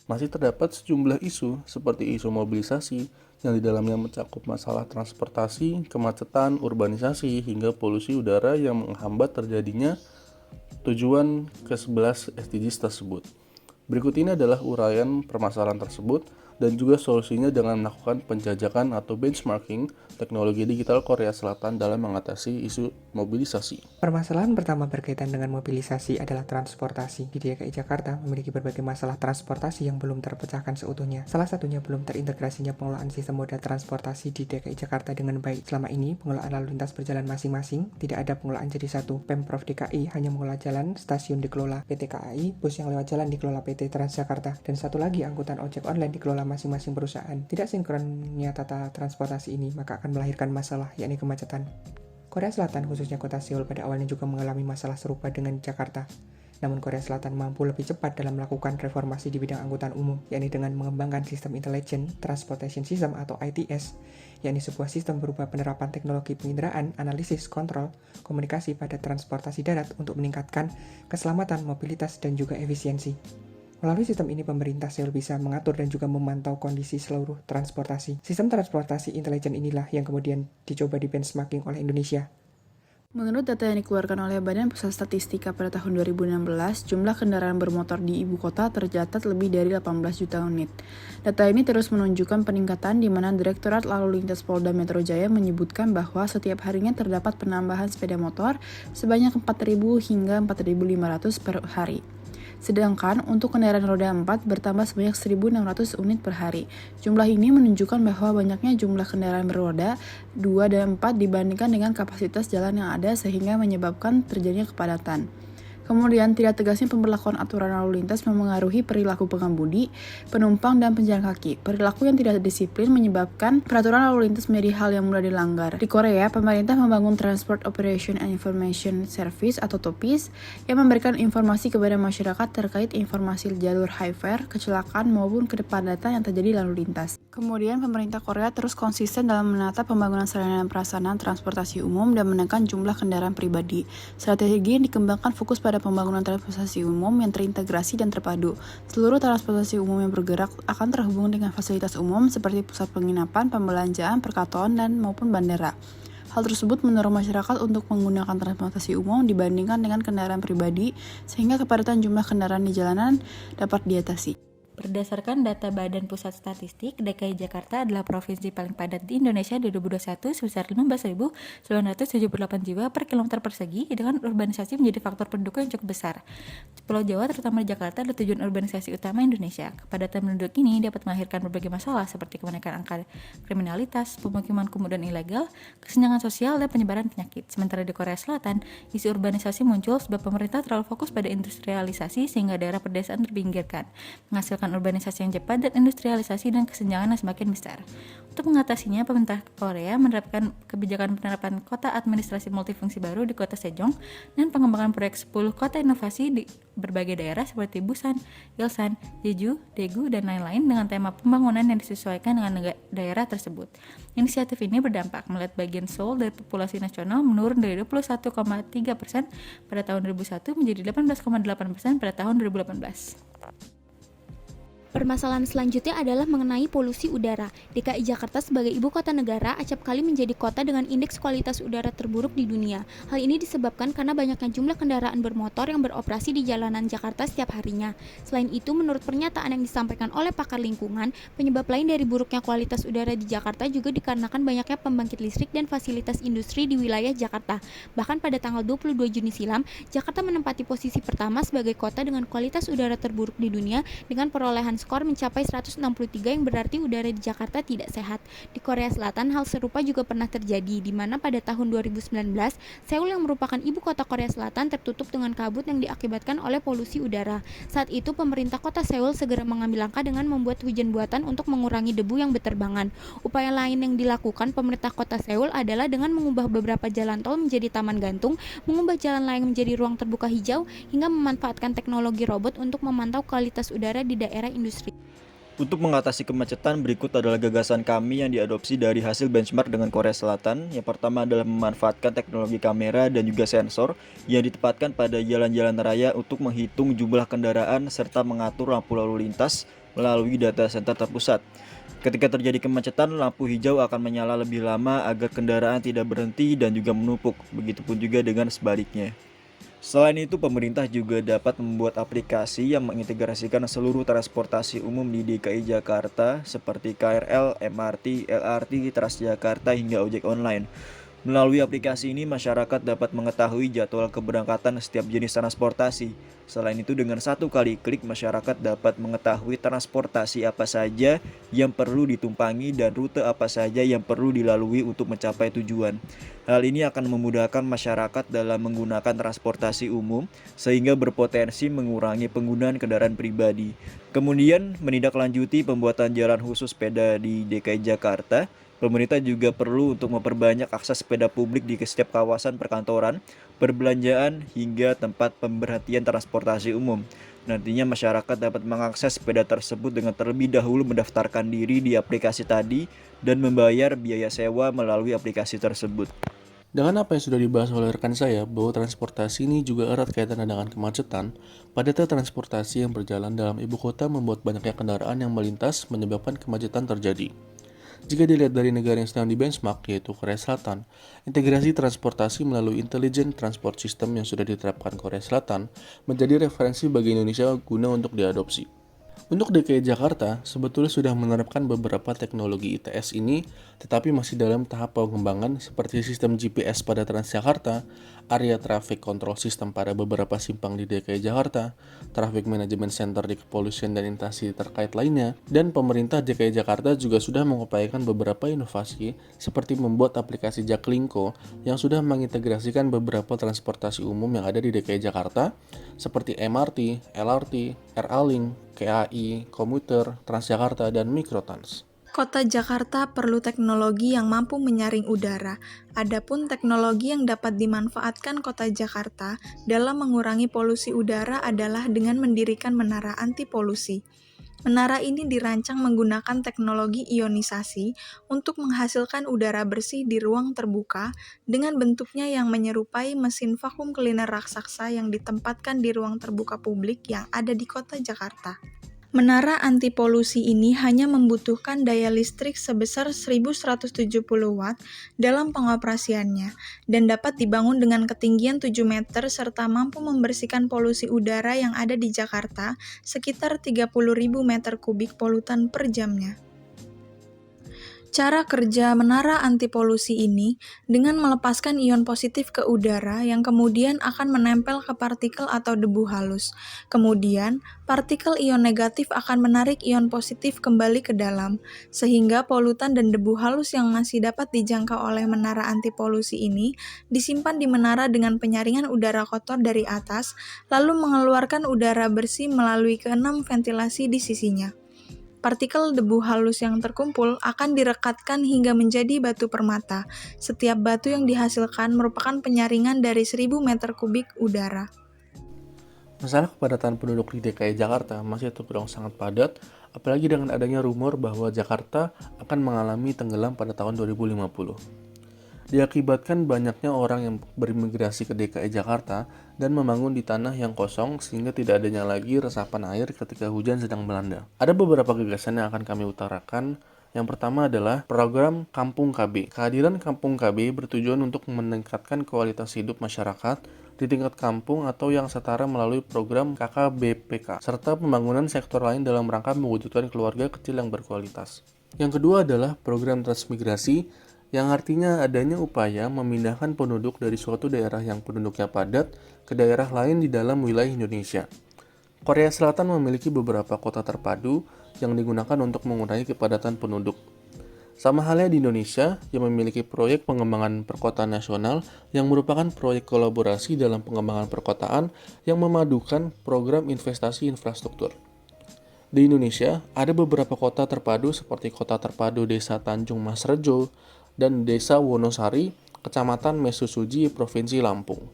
Masih terdapat sejumlah isu seperti isu mobilisasi yang di dalamnya mencakup masalah transportasi, kemacetan, urbanisasi, hingga polusi udara yang menghambat terjadinya tujuan ke-11 SDGs tersebut. Berikut ini adalah uraian permasalahan tersebut dan juga solusinya dengan melakukan penjajakan atau benchmarking teknologi digital Korea Selatan dalam mengatasi isu mobilisasi. Permasalahan pertama berkaitan dengan mobilisasi adalah transportasi. Di DKI Jakarta memiliki berbagai masalah transportasi yang belum terpecahkan seutuhnya. Salah satunya belum terintegrasinya pengelolaan sistem moda transportasi di DKI Jakarta dengan baik. Selama ini, pengelolaan lalu lintas berjalan masing-masing, tidak ada pengelolaan jadi satu. Pemprov DKI hanya mengelola jalan, stasiun dikelola PT KAI, bus yang lewat jalan dikelola PT Transjakarta, dan satu lagi angkutan ojek online dikelola masing-masing perusahaan. Tidak sinkronnya tata transportasi ini maka akan melahirkan masalah, yakni kemacetan. Korea Selatan, khususnya kota Seoul, pada awalnya juga mengalami masalah serupa dengan Jakarta. Namun Korea Selatan mampu lebih cepat dalam melakukan reformasi di bidang angkutan umum, yakni dengan mengembangkan sistem Intelligent Transportation System atau ITS, yakni sebuah sistem berupa penerapan teknologi penginderaan, analisis, kontrol, komunikasi pada transportasi darat untuk meningkatkan keselamatan, mobilitas, dan juga efisiensi. Melalui sistem ini, pemerintah Seoul bisa mengatur dan juga memantau kondisi seluruh transportasi. Sistem transportasi intelijen inilah yang kemudian dicoba di benchmarking oleh Indonesia. Menurut data yang dikeluarkan oleh Badan Pusat Statistika pada tahun 2016, jumlah kendaraan bermotor di ibu kota tercatat lebih dari 18 juta unit. Data ini terus menunjukkan peningkatan di mana Direktorat Lalu Lintas Polda Metro Jaya menyebutkan bahwa setiap harinya terdapat penambahan sepeda motor sebanyak 4.000 hingga 4.500 per hari. Sedangkan untuk kendaraan roda 4 bertambah sebanyak 1.600 unit per hari. Jumlah ini menunjukkan bahwa banyaknya jumlah kendaraan beroda 2 dan 4 dibandingkan dengan kapasitas jalan yang ada sehingga menyebabkan terjadinya kepadatan. Kemudian, tidak tegasnya pemberlakuan aturan lalu lintas memengaruhi perilaku pengemudi, penumpang, dan pejalan kaki. Perilaku yang tidak disiplin menyebabkan peraturan lalu lintas menjadi hal yang mudah dilanggar. Di Korea, pemerintah membangun Transport Operation and Information Service atau TOPIS yang memberikan informasi kepada masyarakat terkait informasi jalur high fare, kecelakaan, maupun kepadatan yang terjadi lalu lintas. Kemudian, pemerintah Korea terus konsisten dalam menata pembangunan sarana dan prasarana transportasi umum dan menekan jumlah kendaraan pribadi. Strategi yang dikembangkan fokus pada pembangunan transportasi umum yang terintegrasi dan terpadu. Seluruh transportasi umum yang bergerak akan terhubung dengan fasilitas umum seperti pusat penginapan, pembelanjaan, perkantoran, dan maupun bandara. Hal tersebut mendorong masyarakat untuk menggunakan transportasi umum dibandingkan dengan kendaraan pribadi, sehingga kepadatan jumlah kendaraan di jalanan dapat diatasi. Berdasarkan data Badan Pusat Statistik, DKI Jakarta adalah provinsi paling padat di Indonesia di 2021 sebesar 15.978 jiwa per kilometer persegi, dengan urbanisasi menjadi faktor pendukung yang cukup besar. Pulau Jawa, terutama di Jakarta, adalah tujuan urbanisasi utama Indonesia. Kepadatan penduduk ini dapat melahirkan berbagai masalah seperti kenaikan angka kriminalitas, pemukiman kumuh dan ilegal, kesenjangan sosial, dan penyebaran penyakit. Sementara di Korea Selatan, isu urbanisasi muncul sebab pemerintah terlalu fokus pada industrialisasi sehingga daerah pedesaan terpinggirkan, menghasilkan urbanisasi yang cepat dan industrialisasi dan kesenjangan yang semakin besar. Untuk mengatasinya, pemerintah Korea menerapkan kebijakan penerapan kota administrasi multifungsi baru di kota Sejong dan pengembangan proyek 10 kota inovasi di berbagai daerah seperti Busan, Ilsan, Jeju, Daegu, dan lain-lain dengan tema pembangunan yang disesuaikan dengan daerah tersebut. Inisiatif ini berdampak melihat bagian Seoul dari populasi nasional menurun dari 21,3% pada tahun 2001 menjadi 18,8% pada tahun 2018. Permasalahan selanjutnya adalah mengenai polusi udara. DKI Jakarta sebagai ibu kota negara acap kali menjadi kota dengan indeks kualitas udara terburuk di dunia. Hal ini disebabkan karena banyaknya jumlah kendaraan bermotor yang beroperasi di jalanan Jakarta setiap harinya. Selain itu, menurut pernyataan yang disampaikan oleh pakar lingkungan, penyebab lain dari buruknya kualitas udara di Jakarta juga dikarenakan banyaknya pembangkit listrik dan fasilitas industri di wilayah Jakarta. Bahkan pada tanggal 22 Juni silam, Jakarta menempati posisi pertama sebagai kota dengan kualitas udara terburuk di dunia dengan perolehan skor mencapai 163 yang berarti udara di Jakarta tidak sehat. Di Korea Selatan, hal serupa juga pernah terjadi, di mana pada tahun 2019, Seoul yang merupakan ibu kota Korea Selatan tertutup dengan kabut yang diakibatkan oleh polusi udara. Saat itu, pemerintah kota Seoul segera mengambil langkah dengan membuat hujan buatan untuk mengurangi debu yang berterbangan. Upaya lain yang dilakukan pemerintah kota Seoul adalah dengan mengubah beberapa jalan tol menjadi taman gantung, mengubah jalan layang menjadi ruang terbuka hijau, hingga memanfaatkan teknologi robot untuk memantau kualitas udara di daerah industri. Untuk mengatasi kemacetan, berikut adalah gagasan kami yang diadopsi dari hasil benchmark dengan Korea Selatan. Yang pertama adalah memanfaatkan teknologi kamera dan juga sensor yang ditempatkan pada jalan-jalan raya untuk menghitung jumlah kendaraan serta mengatur lampu lalu lintas melalui data center terpusat. Ketika terjadi kemacetan, lampu hijau akan menyala lebih lama agar kendaraan tidak berhenti dan juga menumpuk. Begitupun juga dengan sebaliknya. Selain itu, pemerintah juga dapat membuat aplikasi yang mengintegrasikan seluruh transportasi umum di DKI Jakarta seperti KRL, MRT, LRT, Transjakarta hingga ojek online. Melalui aplikasi ini, masyarakat dapat mengetahui jadwal keberangkatan setiap jenis transportasi. Selain itu, dengan satu kali klik, masyarakat dapat mengetahui transportasi apa saja yang perlu ditumpangi dan rute apa saja yang perlu dilalui untuk mencapai tujuan. Hal ini akan memudahkan masyarakat dalam menggunakan transportasi umum, sehingga berpotensi mengurangi penggunaan kendaraan pribadi. Kemudian, menindaklanjuti pembuatan jalan khusus sepeda di DKI Jakarta. Pemerintah juga perlu untuk memperbanyak akses sepeda publik di setiap kawasan perkantoran, perbelanjaan, hingga tempat pemberhentian transportasi umum. Nantinya masyarakat dapat mengakses sepeda tersebut dengan terlebih dahulu mendaftarkan diri di aplikasi tadi dan membayar biaya sewa melalui aplikasi tersebut. Dengan apa yang sudah dibahas oleh rekan saya, bahwa transportasi ini juga erat kaitannya dengan kemacetan, padatnya transportasi yang berjalan dalam ibu kota membuat banyaknya kendaraan yang melintas menyebabkan kemacetan terjadi. Jika dilihat dari negara yang sedang di-benchmark, yaitu Korea Selatan, integrasi transportasi melalui Intelligent Transport System yang sudah diterapkan Korea Selatan menjadi referensi bagi Indonesia guna untuk diadopsi. Untuk DKI Jakarta, sebetulnya sudah menerapkan beberapa teknologi ITS ini, tetapi masih dalam tahap pengembangan seperti sistem GPS pada Transjakarta, area traffic control system pada beberapa simpang di DKI Jakarta, traffic management center di kepolisian dan instansi terkait lainnya, dan pemerintah DKI Jakarta juga sudah mengupayakan beberapa inovasi seperti membuat aplikasi Jaklingko yang sudah mengintegrasikan beberapa transportasi umum yang ada di DKI Jakarta seperti MRT, LRT, RA-Link, KAI, komuter, Transjakarta, dan Mikrotrans. Kota Jakarta perlu teknologi yang mampu menyaring udara. Adapun teknologi yang dapat dimanfaatkan Kota Jakarta dalam mengurangi polusi udara adalah dengan mendirikan menara anti polusi. Menara ini dirancang menggunakan teknologi ionisasi untuk menghasilkan udara bersih di ruang terbuka dengan bentuknya yang menyerupai mesin vakum cleaner raksasa yang ditempatkan di ruang terbuka publik yang ada di Kota Jakarta. Menara anti polusi ini hanya membutuhkan daya listrik sebesar 1170 watt dalam pengoperasiannya dan dapat dibangun dengan ketinggian 7 meter serta mampu membersihkan polusi udara yang ada di Jakarta sekitar 30.000 meter kubik polutan per jamnya. Cara kerja menara anti polusi ini dengan melepaskan ion positif ke udara yang kemudian akan menempel ke partikel atau debu halus. Kemudian, partikel ion negatif akan menarik ion positif kembali ke dalam, sehingga polutan dan debu halus yang masih dapat dijangkau oleh menara anti polusi ini disimpan di menara dengan penyaringan udara kotor dari atas, lalu mengeluarkan udara bersih melalui keenam ventilasi di sisinya. Partikel debu halus yang terkumpul akan direkatkan hingga menjadi batu permata. Setiap batu yang dihasilkan merupakan penyaringan dari 1.000 meter kubik udara. Masalah kepadatan penduduk di DKI Jakarta masih terbilang sangat padat, apalagi dengan adanya rumor bahwa Jakarta akan mengalami tenggelam pada tahun 2050. Diakibatkan banyaknya orang yang berimigrasi ke DKI Jakarta dan membangun di tanah yang kosong sehingga tidak adanya lagi resapan air ketika hujan sedang melanda. Ada beberapa gagasan yang akan kami utarakan. Yang pertama adalah program Kampung KB. Kehadiran Kampung KB bertujuan untuk meningkatkan kualitas hidup masyarakat di tingkat kampung atau yang setara melalui program KKBPK, serta pembangunan sektor lain dalam rangka mewujudkan keluarga kecil yang berkualitas. Yang kedua adalah program transmigrasi, yang artinya adanya upaya memindahkan penduduk dari suatu daerah yang penduduknya padat ke daerah lain di dalam wilayah Indonesia. Korea Selatan memiliki beberapa kota terpadu yang digunakan untuk mengurangi kepadatan penduduk. Sama halnya di Indonesia yang memiliki proyek pengembangan perkotaan nasional yang merupakan proyek kolaborasi dalam pengembangan perkotaan yang memadukan program investasi infrastruktur. Di Indonesia, ada beberapa kota terpadu seperti Kota Terpadu Desa Tanjung Mas Rejo dan Desa Wonosari, Kecamatan Mesusuji, Provinsi Lampung.